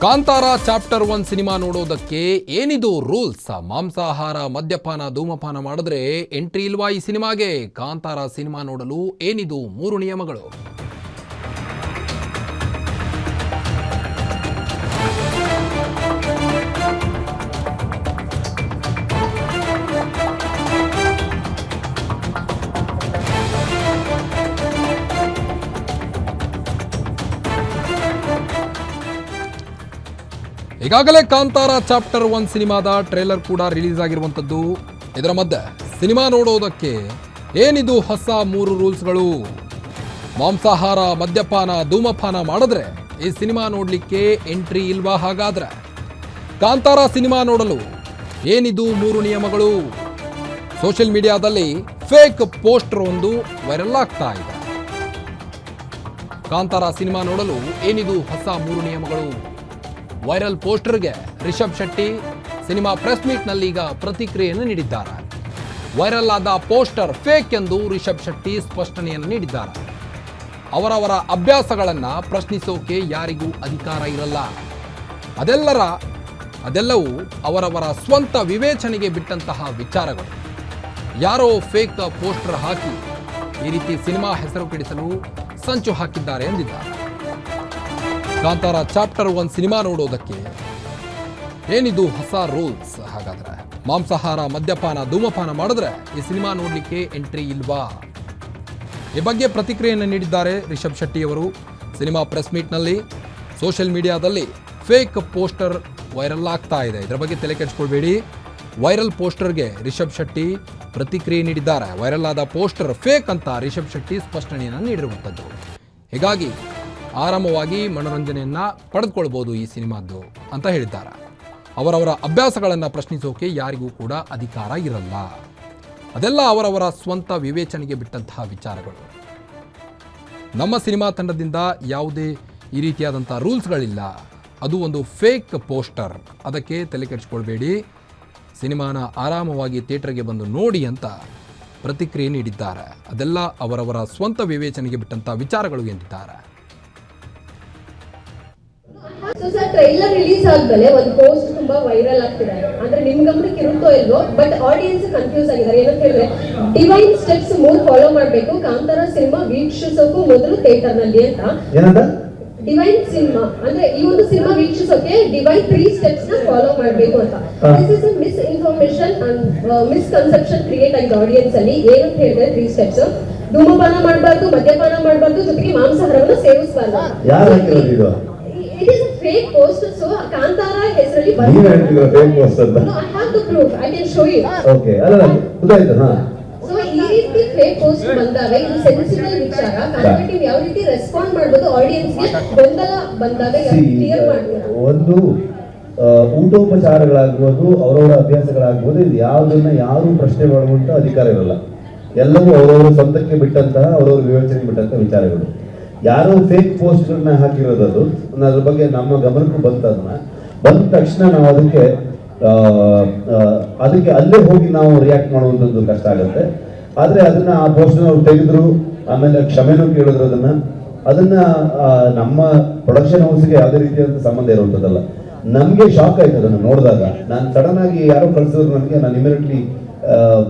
Kantara chapter 1 cinema ನೋಡೋದಕ್ಕೆ ಏನಿದು rules? ಮಾಂಸಾಹಾರ, ಮದ್ಯಪಾನ, ಧೂಮಪಾನ ಮಾಡಿದ್ರೆ ಎಂಟ್ರಿ ಇಲ್ವಾ ಈ ಸಿನಿಮಾಗೆ? ಕಾಂತಾರ ಸಿನಿಮಾ ನೋಡಲು ಏನಿದು 3 ನಿಯಮಗಳು? ಈಗಾಗಲೇ ಕಾಂತಾರ ಚಾಪ್ಟರ್ 1 ಸಿನಿಮಾದ ಟ್ರೇಲರ್ ಕೂಡ ರಿಲೀಸ್ ಆಗಿರುವಂಥದ್ದು. ಇದರ ಮಧ್ಯೆ ಸಿನಿಮಾ ನೋಡೋದಕ್ಕೆ ಏನಿದು ಹೊಸ 3 ರೂಲ್ಸ್ಗಳು? ಮಾಂಸಾಹಾರ, ಮದ್ಯಪಾನ, ಧೂಮಪಾನ ಮಾಡಿದ್ರೆ ಈ ಸಿನಿಮಾ ನೋಡಲಿಕ್ಕೆ ಎಂಟ್ರಿ ಇಲ್ವಾ? ಹಾಗಾದ್ರೆ ಕಾಂತಾರ ಸಿನಿಮಾ ನೋಡಲು ಏನಿದು 3 ನಿಯಮಗಳು? ಸೋಷಿಯಲ್ ಮೀಡಿಯಾದಲ್ಲಿ ಫೇಕ್ ಪೋಸ್ಟರ್ ಒಂದು ವೈರಲ್ ಆಗ್ತಾ ಇದೆ. ಕಾಂತಾರ ಸಿನಿಮಾ ನೋಡಲು ಏನಿದು ಹೊಸ 3 ನಿಯಮಗಳು? ವೈರಲ್ ಪೋಸ್ಟರ್ಗೆ ರಿಷಬ್ ಶೆಟ್ಟಿ ಸಿನಿಮಾ ಪ್ರೆಸ್ ಮೀಟ್ನಲ್ಲಿ ಈಗ ಪ್ರತಿಕ್ರಿಯೆಯನ್ನು ನೀಡಿದ್ದಾರೆ. ವೈರಲ್ ಆದ ಪೋಸ್ಟರ್ ಫೇಕ್ ಎಂದು ರಿಷಬ್ ಶೆಟ್ಟಿ ಸ್ಪಷ್ಟನೆಯನ್ನು ನೀಡಿದ್ದಾರೆ. ಅವರವರ ಅಭ್ಯಾಸಗಳನ್ನು ಪ್ರಶ್ನಿಸೋಕೆ ಯಾರಿಗೂ ಅಧಿಕಾರ ಇರಲ್ಲ. ಅದೆಲ್ಲವೂ ಅವರವರ ಸ್ವಂತ ವಿವೇಚನೆಗೆ ಬಿಟ್ಟಂತಹ ವಿಚಾರಗಳು. ಯಾರೋ ಫೇಕ್ ಪೋಸ್ಟರ್ ಹಾಕಿ ಈ ರೀತಿ ಸಿನಿಮಾ ಹೆಸರು ಕೆಡಿಸಲು ಸಂಚು ಹಾಕಿದ್ದಾರೆ ಎಂದಿದ್ದಾರೆ. ಕಾಂತಾರ ಚಾಪ್ಟರ್ 1 ಸಿನಿಮಾ ನೋಡೋದಕ್ಕೆ ಏನಿದು ಹೊಸ ರೂಲ್ಸ್? ಹಾಗಾದ್ರೆ ಮಾಂಸಾಹಾರ, ಮದ್ಯಪಾನ, ಧೂಮಪಾನ ಮಾಡಿದ್ರೆ ಈ ಸಿನಿಮಾ ನೋಡಲಿಕ್ಕೆ ಎಂಟ್ರಿ ಇಲ್ವಾ? ಈ ಬಗ್ಗೆ ಪ್ರತಿಕ್ರಿಯೆಯನ್ನು ನೀಡಿದ್ದಾರೆ ರಿಷಬ್ ಶೆಟ್ಟಿ ಅವರು ಸಿನಿಮಾ ಪ್ರೆಸ್ ಮೀಟ್ನಲ್ಲಿ. ಸೋಷಿಯಲ್ ಮೀಡಿಯಾದಲ್ಲಿ ಫೇಕ್ ಪೋಸ್ಟರ್ ವೈರಲ್ ಆಗ್ತಾ ಇದೆ. ಇದರ ಬಗ್ಗೆ ತಲೆ ಕೆಡಿಸ್ಕೊಳ್ಬೇಡಿ. ವೈರಲ್ ಪೋಸ್ಟರ್ಗೆ ರಿಷಬ್ ಶೆಟ್ಟಿ ಪ್ರತಿಕ್ರಿಯೆ ನೀಡಿದ್ದಾರೆ. ವೈರಲ್ ಆದ ಪೋಸ್ಟರ್ ಫೇಕ್ ಅಂತ ರಿಷಬ್ ಶೆಟ್ಟಿ ಸ್ಪಷ್ಟನೆಯನ್ನು ನೀಡಿರುವಂಥದ್ದು. ಹೀಗಾಗಿ ಆರಾಮವಾಗಿ ಮನೋರಂಜನೆಯನ್ನು ಪಡೆದುಕೊಳ್ಬೋದು ಈ ಸಿನಿಮಾದ್ದು ಅಂತ ಹೇಳಿದ್ದಾರೆ. ಅವರವರ ಅಭ್ಯಾಸಗಳನ್ನು ಪ್ರಶ್ನಿಸೋಕೆ ಯಾರಿಗೂ ಕೂಡ ಅಧಿಕಾರ ಇರಲ್ಲ. ಅದೆಲ್ಲ ಅವರವರ ಸ್ವಂತ ವಿವೇಚನೆಗೆ ಬಿಟ್ಟಂತಹ ವಿಚಾರಗಳು. ನಮ್ಮ ಸಿನಿಮಾ ತಂಡದಿಂದ ಯಾವುದೇ ಈ ರೀತಿಯಾದಂಥ ರೂಲ್ಸ್ಗಳಿಲ್ಲ. ಅದು ಒಂದು ಫೇಕ್ ಪೋಸ್ಟರ್. ಅದಕ್ಕೆ ತಲೆ ಕೆಡಿಸ್ಕೊಳ್ಬೇಡಿ. ಸಿನಿಮಾನ ಆರಾಮವಾಗಿ ಥಿಯೇಟರ್ಗೆ ಬಂದು ನೋಡಿ ಅಂತ ಪ್ರತಿಕ್ರಿಯೆ ನೀಡಿದ್ದಾರೆ. ಅದೆಲ್ಲ ಅವರವರ ಸ್ವಂತ ವಿವೇಚನೆಗೆ ಬಿಟ್ಟಂಥ ವಿಚಾರಗಳು ಎಂದಿದ್ದಾರೆ. ಸೊ ಸರ್, ಟ್ರೈಲರ್ ರಿಲೀಸ್ ಆದ್ಮೇಲೆ ಒಂದು ಪೋಸ್ಟ್ ತುಂಬಾ ವೈರಲ್ ಆಗ್ತಿದೆ. ಅಂದ್ರೆ ನಿಮ್ ಗಮನಕ್ಕೆ ಇರುತ್ತೋ ಇಲ್ವೋ, ಬಟ್ ಆಡಿಯನ್ಸ್ ಕನ್ಫ್ಯೂಸ್ ಆಗಿದ್ದಾರೆ. ಏನಂತ ಹೇಳಿದ್ರೆ, ಡಿವೈನ್ ಸ್ಟೆಪ್ಸ್ 3 ಫಾಲೋ ಮಾಡ್ಬೇಕು ಕಾಂತಾರ ಸಿನಿಮಾ ವೀಕ್ಷಿಸೋಕು ಮೊದಲು ಥಿಯೇಟರ್ ನಲ್ಲಿ ಅಂತ. ಡಿವೈನ್ ಸಿನಿಮಾ ಅಂದ್ರೆ ಈ ಒಂದು ಸಿನಿಮಾ ವೀಕ್ಷಿಸೋಕೆ ಡಿವೈನ್ 3 ಸ್ಟೆಪ್ಸ್ ನ ಫಾಲೋ ಮಾಡಬೇಕು ಅಂತ. This is miss information and misconception create ಆಗಿದೆ ಆಡಿಯನ್ಸ್ ಅಲ್ಲಿ. ಏನಂತ ಹೇಳಿದ್ರೆ 3 ಸ್ಟೆಪ್ಸ್: ಧೂಮಪಾನ ಮಾಡಬಾರ್ದು, ಮದ್ಯಪಾನ ಮಾಡಬಾರ್ದು, ಜೊತೆಗೆ ಮಾಂಸಾಹಾರವನ್ನು ಸೇವಿಸಬಾರ್ದು. It is a fake post, so Kantara ಹೆಸರಲ್ಲಿ ನೀವು ಹೇಳ್ತಿರೋ ಫೇಕ್ ಪೋಸ್ಟ್ ಅಂತ. No, I have the proof. I can show you. Okay, ಅಲ್ಲ ಗೊತ್ತಾಯ್ತು. ಹಾ, ಸೊ ಈ ರೀತಿ ಫೇಕ್ ಪೋಸ್ಟ್ ಬಂದಾಗ ಇದು ಸೆನ್ಸಿಟಿವ್ ವಿಚಾರ. ಕಾಂಪಿಟೇಟಿವ್ ಯಾವ ರೀತಿ ರೆಸ್ಪಾಂಡ್ ಮಾಡಬಹುದು, ಆಡಿಯನ್ಸ್ ಗೆ ಗೊಂದಲ ಬಂದಾಗ ಕ್ಲಿಯರ್ ಮಾಡ್ತೀರಾ? ಒಂದು ಊಟೋಪಚಾರಗಳಾಗ್ಬೋದು, ಅವರವರ ಅಭ್ಯಾಸಗಳಾಗ್ಬೋದು, ಇದು ಯಾವುದನ್ನ ಯಾರು ಪ್ರಶ್ನೆ ಮಾಡುವಂತ ಅಧಿಕಾರ ಇರಲ್ಲ. ಎಲ್ಲವೂ ಅವರವರ ಸ್ವಂತಕ್ಕೆ ಬಿಟ್ಟಂತಹ, ಅವರವರ ವಿವೇಚನೆಗೆ ಬಿಟ್ಟಂತಹ ವಿಚಾರಗಳು. ಯಾರೋ ಫೇಕ್ ಪೋಸ್ಟ್ಗಳನ್ನ ಹಾಕಿರೋದು ಅದ್ರ ಬಗ್ಗೆ ನಮ್ಮ ಗಮನಕ್ಕೂ ಬಂತದನ್ನ ಬಂದ ತಕ್ಷಣ ನಾವು ಅದಕ್ಕೆ ಅಲ್ಲೇ ಹೋಗಿ ನಾವು ರಿಯಾಕ್ಟ್ ಮಾಡುವಂಥದ್ದು ಕಷ್ಟ ಆಗುತ್ತೆ. ಆದರೆ ಅದನ್ನ ಆ ಪೋಸ್ಟ್ನ ಅವ್ರು ತೆಗೆದ್ರು, ಆಮೇಲೆ ಕ್ಷಮೆನೂ ಕೇಳಿದ್ರು. ಅದನ್ನ ನಮ್ಮ ಪ್ರೊಡಕ್ಷನ್ ಹೌಸ್ಗೆ ಯಾವುದೇ ರೀತಿಯಾದಂಥ ಸಂಬಂಧ ಇರುವಂಥದ್ದಲ್ಲ. ನಮಗೆ ಶಾಕ್ ಆಯ್ತು ಅದನ್ನು ನೋಡಿದಾಗ. ನಾನು ಸಡನ್ ಆಗಿ ಯಾರೋ ಕಳಿಸಿದ್ರು ನನಗೆ. ನಾನು ಇಮಿಡಿಯೇಟ್ಲಿ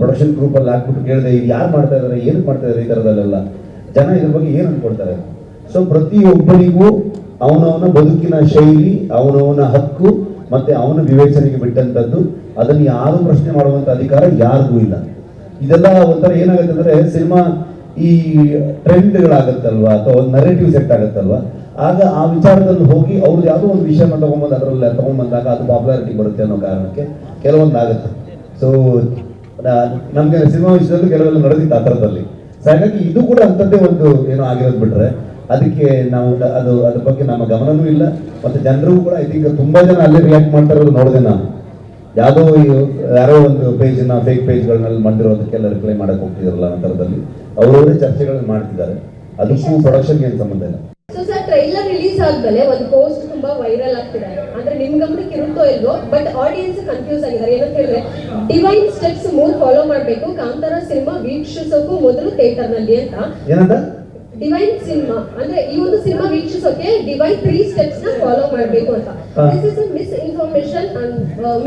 ಪ್ರೊಡಕ್ಷನ್ ಗ್ರೂಪಲ್ಲಿ ಹಾಕ್ಬಿಟ್ಟು ಕೇಳಿದೆ, ಇದು ಯಾರು ಮಾಡ್ತಾ ಇದ್ದಾರೆ, ಏನಕ್ಕೆ ಮಾಡ್ತಾ ಇದ್ದಾರೆ, ಈ ಥರದಲ್ಲೆಲ್ಲ ಜನ ಇದ್ರ ಬಗ್ಗೆ ಏನು ಅನ್ಕೊಳ್ತಾರೆ. ಸೊ ಪ್ರತಿಯೊಬ್ಬನಿಗೂ ಅವನವನ ಬದುಕಿನ ಶೈಲಿ, ಅವನವನ ಹಕ್ಕು ಮತ್ತೆ ಅವನ ವಿವೇಚನೆಗೆ ಬಿಟ್ಟಂತದ್ದು. ಅದನ್ನು ಯಾರು ಪ್ರಶ್ನೆ ಮಾಡುವಂತ ಅಧಿಕಾರ ಯಾರಿಗೂ ಇಲ್ಲ. ಇದೆಲ್ಲ ಒಂಥರ ಏನಾಗುತ್ತೆ ಅಂದ್ರೆ, ಸಿನಿಮಾ ಈ ಟ್ರೆಂಡ್ಗಳಾಗತ್ತಲ್ವಾ, ಅಥವಾ ಒಂದು ನರೇಟಿವ್ ಸೆಟ್ ಆಗತ್ತಲ್ವಾ, ಆಗ ಆ ವಿಚಾರದಲ್ಲಿ ಹೋಗಿ ಅವ್ರು ಯಾವುದೋ ಒಂದು ವಿಷಯನ ತಗೊಂಬಂದು ಅದರಲ್ಲಿ ತಗೊಂಡ್ಬಂದಾಗ ಅದು ಪಾಪ್ಯುಲಾರಿಟಿ ಬರುತ್ತೆ ಅನ್ನೋ ಕಾರಣಕ್ಕೆ ಕೆಲವೊಂದು ಆಗುತ್ತೆ. ಸೊ ನಮ್ಗೆ ಸಿನಿಮಾ ವಿಷಯದಲ್ಲೂ ಕೆಲವೆಲ್ಲ ನಡೆದಿತ್ತು ಆ ಥರದಲ್ಲಿ. ಸೊ ಹಾಗಾಗಿ ಇದು ಕೂಡ ಅಂಥದ್ದೇ ಒಂದು ಏನೋ ಆಗಿರೋದು ಬಿಟ್ರೆ ಅದಕ್ಕೆ ನಾವು ಅದ್ರ ಬಗ್ಗೆ ನಮ್ಮ ಗಮನನೂ ಇಲ್ಲ. ಮತ್ತೆ ಜನರು ಕೂಡ ಐ ಥಿಂಕ್ ತುಂಬಾ ಜನ ಅಲ್ಲೇ ರಿಯಾಕ್ಟ್ ಮಾಡ್ತಾ ಇರೋದು ನೋಡಿದೆ ನಾನು. ಯಾರೋ ಒಂದು ಪೇಜ್ನ ಫೇಕ್ ಪೇಜ್ಗಳನ್ನೆಲ್ಲ ಮಾಡಿರೋದಕ್ಕೆಲ್ಲ ರಿಪ್ಲೈ ಮಾಡಕ್ ಹೋಗ್ತಿದಾರಲ್ಲ ಆ ಥರದಲ್ಲಿ ಅವರವರೇ ಚರ್ಚೆಗಳನ್ನ ಮಾಡ್ತಿದ್ದಾರೆ. ಅದಕ್ಕೂ ಪ್ರೊಡಕ್ಷನ್ಗೆ ಏನು ಸಂಬಂಧ ಇಲ್ಲ. ಸೊ ಸರ್, ಟ್ರೈಲರ್ ರಿಲೀಸ್ ಆದ್ಮೇಲೆ ಒಂದು ಪೋಸ್ಟ್ ತುಂಬಾ ವೈರಲ್ ಆಗ್ತಿದೆ. ಅಂದ್ರೆ ನಿಮ್ ಗಮನಕ್ಕೆ ಇರುತ್ತೋ ಇಲ್ವೋ, ಬಟ್ ಆಡಿಯನ್ಸ್ ಕನ್ಫ್ಯೂಸ್ ಆಗಿದ್ದಾರೆ. ಏನಂತ ಹೇಳಿದ್ರೆ, ಡಿವೈನ್ ಸ್ಟೆಪ್ಸ್ 3 ಫಾಲೋ ಮಾಡ್ಬೇಕು ಕಾಂತಾರ ಸಿನಿಮಾ ವೀಕ್ಷಿಸೋಕು ಮೊದಲು ಥಿಯೇಟರ್ ನಲ್ಲಿ ಅಂತ. ಏನಂತ? ಡಿವೈನ್ ಸಿನಿಮಾ ಅಂದ್ರೆ ಈ ಒಂದು ಸಿನಿಮಾ ವೀಕ್ಷಿಸೋಕೆ ಡಿವೈನ್ 3 ಸ್ಟೆಪ್ಸ್ ನ ಫಾಲೋ ಮಾಡಬೇಕು ಅಂತ. This is a miss information and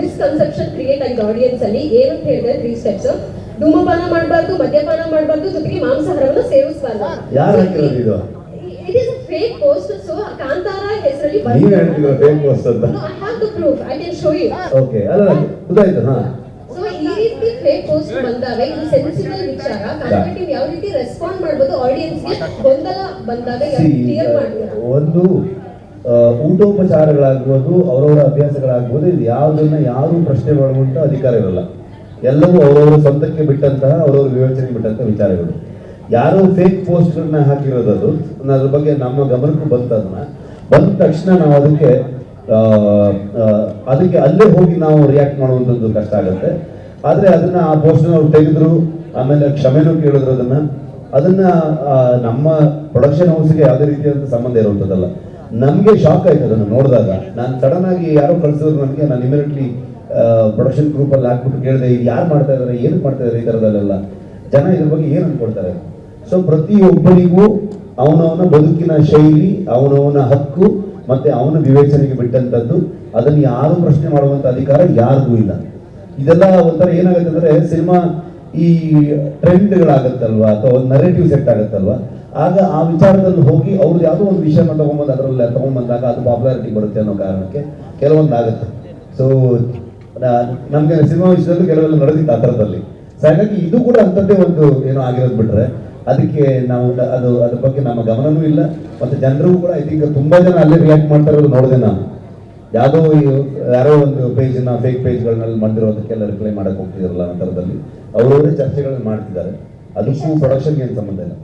misconception create ಆಗಿದೆ ಆಡಿಯನ್ಸ್ ಅಲ್ಲಿ. ಏನಂತ ಹೇಳಿದ್ರೆ 3 ಸ್ಟೆಪ್ಸ್: ಧೂಮಪಾನ ಮಾಡಬಾರ್ದು, ಮದ್ಯಪಾನ ಮಾಡಬಾರ್ದು, ಜೊತೆಗೆ ಮಾಂಸಾಹಾರವನ್ನು ಸೇವಿಸಬಾರ್ದು. ಯಾರು ಹಾಕಿರೋದು ಇದು? It is a fake post. So Kantara ಹೆಸರಲ್ಲಿ ನೀವು ಹೇಳ್ತಿರೋ ಫೇಕ್ ಪೋಸ್ಟ್ ಅಂತ? No, I have the proof. I can show you. Okay, ಅಲ್ಲ ಗೊತ್ತಾಯ್ತು. ಹಾ, ಸೊ ಈ ರೀತಿ ಫೇಕ್ ಪೋಸ್ಟ್ ಬಂದಾಗ ಇದು ಸೆನ್ಸಿಬಲ್ ವಿಚಾರ. ಕಮ್ಯುನಿಟಿ ಯಾವ ರೀತಿ ರೆಸ್ಪಾಂಡ್ ಮಾಡಬಹುದು, ಆಡಿಯನ್ಸ್ ಗೆ ಗೊಂದಲ ಬಂದಾಗ ಯಾವ ಕ್ಲಿಯರ್ ಮಾಡ್ತೀರಾ? ಒಂದು ಊಟೋಪಚಾರಗಳಾಗ್ಬೋದು, ಅವರವರ ಅಭ್ಯಾಸಗಳಾಗ್ಬೋದು, ಇದು ಯಾವುದನ್ನ ಯಾರು ಪ್ರಶ್ನೆ ಮಾಡುವಂತ ಅಧಿಕಾರ ಇರಲ್ಲ. ಎಲ್ಲವೂ ಅವರವರ ಸ್ವಂತಕ್ಕೆ ಬಿಟ್ಟಂತಹ, ಅವರವರ ವಿವೇಚನೆಗೆ ಬಿಟ್ಟಂತಹ ವಿಚಾರಗಳು. ಯಾರೋ ಫೇಕ್ ಪೋಸ್ಟ್ಗಳನ್ನ ಹಾಕಿರೋದು ಅದ್ರ ಬಗ್ಗೆ ನಮ್ಮ ಗಮನಕ್ಕೂ ಬಂದ ತಕ್ಷಣ ನಾವು ಅದಕ್ಕೆ ಅಲ್ಲೇ ಹೋಗಿ ನಾವು ರಿಯಾಕ್ಟ್ ಮಾಡುವಂಥದ್ದು ಕಷ್ಟ ಆಗುತ್ತೆ. ಆದರೆ ಅದನ್ನ ಆ ಪೋಸ್ಟ್ನ ಅವ್ರು ತೆಗೆದ್ರು, ಆಮೇಲೆ ಕ್ಷಮೆನೂ ಕೇಳಿದ್ರು. ಅದನ್ನ ನಮ್ಮ ಪ್ರೊಡಕ್ಷನ್ ಹೌಸ್ಗೆ ಯಾವುದೇ ರೀತಿಯಾದಂಥ ಸಂಬಂಧ ಇರುವಂಥದ್ದಲ್ಲ. ನಮಗೆ ಶಾಕ್ ಆಯ್ತು ಅದನ್ನು ನೋಡಿದಾಗ. ನಾನು ಸಡನ್ ಆಗಿ ಯಾರೋ ಕಳಿಸಿದ್ರು ನನಗೆ, ನಾನು ಇಮಿಡಿಯೇಟ್ಲಿ ಪ್ರೊಡಕ್ಷನ್ ಗ್ರೂಪಲ್ಲಿ ಹಾಕ್ಬಿಟ್ಟು ಕೇಳಿದೆ, ಇದು ಯಾರು ಮಾಡ್ತಾ ಇದ್ದಾರೆ, ಏನಕ್ಕೆ ಮಾಡ್ತಾ ಇದ್ದಾರೆ, ಈ ಥರದಲ್ಲೆಲ್ಲ ಜನ ಇದ್ರ ಬಗ್ಗೆ ಏನು ಅನ್ಕೊಳ್ತಾರೆ. ಸೊ ಪ್ರತಿಯೊಬ್ಬರಿಗೂ ಅವನವನ ಬದುಕಿನ ಶೈಲಿ, ಅವನವನ ಹಕ್ಕು ಮತ್ತೆ ಅವನ ವಿವೇಚನೆಗೆ ಬಿಟ್ಟಂಥದ್ದು. ಅದನ್ನು ಯಾರು ಪ್ರಶ್ನೆ ಮಾಡುವಂಥ ಅಧಿಕಾರ ಯಾರಿಗೂ ಇಲ್ಲ. ಇದೆಲ್ಲ ಒಂಥರ ಏನಾಗುತ್ತೆ ಅಂದರೆ, ಸಿನಿಮಾ ಈ ಟ್ರೆಂಡ್ಗಳಾಗತ್ತಲ್ವಾ, ಅಥವಾ ಒಂದು ನರೇಟಿವ್ ಸೆಟ್ ಆಗುತ್ತಲ್ವಾ, ಆಗ ಆ ವಿಚಾರದಲ್ಲಿ ಹೋಗಿ ಅವ್ರದ್ದು ಯಾವುದೋ ಒಂದು ವಿಷಯನ ತಗೊಂಬಂದು ಅದರಲ್ಲಿ ತಗೊಂಡ್ಬಂದಾಗ ಅದು ಪಾಪ್ಯುಲಾರಿಟಿ ಬರುತ್ತೆ ಅನ್ನೋ ಕಾರಣಕ್ಕೆ ಕೆಲವೊಂದು ಆಗುತ್ತೆ. ಸೊ ನಮಗೆ ಸಿನಿಮಾ ವಿಷಯದಲ್ಲೂ ಕೆಲವೆಲ್ಲ ನಡೆದಿತ್ತು ಆ ಥರದಲ್ಲಿ. ಸೊ ಹಾಗಾಗಿ ಇದು ಕೂಡ ಅಂಥದ್ದೇ ಒಂದು ಏನೋ ಆಗಿರೋದು ಬಿಟ್ರೆ ಅದಕ್ಕೆ ನಾವು ಅದ್ರ ಬಗ್ಗೆ ನಮ್ಮ ಗಮನನೂ ಇಲ್ಲ. ಮತ್ತು ಜನರಿಗೂ ಕೂಡ ಐ ಥಿಂಕ್ ತುಂಬ ಜನ ಅಲ್ಲೇ ರಿಯಾಕ್ಟ್ ಮಾಡ್ತಾ ಇರೋದು ನೋಡಿದೆ ನಾನು. ಯಾರೋ ಒಂದು ಪೇಜ್ನ ಫೇಕ್ ಪೇಜ್ಗಳನ್ನೆಲ್ಲ ಮಾಡಿರೋದಕ್ಕೆಲ್ಲ ರಿಪ್ಲೈ ಮಾಡಕ್ಕೆ ಹೋಗ್ತಿದಾರಲ್ಲ ಆ ಥರದಲ್ಲಿ ಅವರವರೇ ಚರ್ಚೆಗಳನ್ನ ಮಾಡ್ತಿದ್ದಾರೆ. ಅದಕ್ಕೂ ಪ್ರೊಡಕ್ಷನ್ಗೆ ಏನು ಸಂಬಂಧ ಇಲ್ಲ.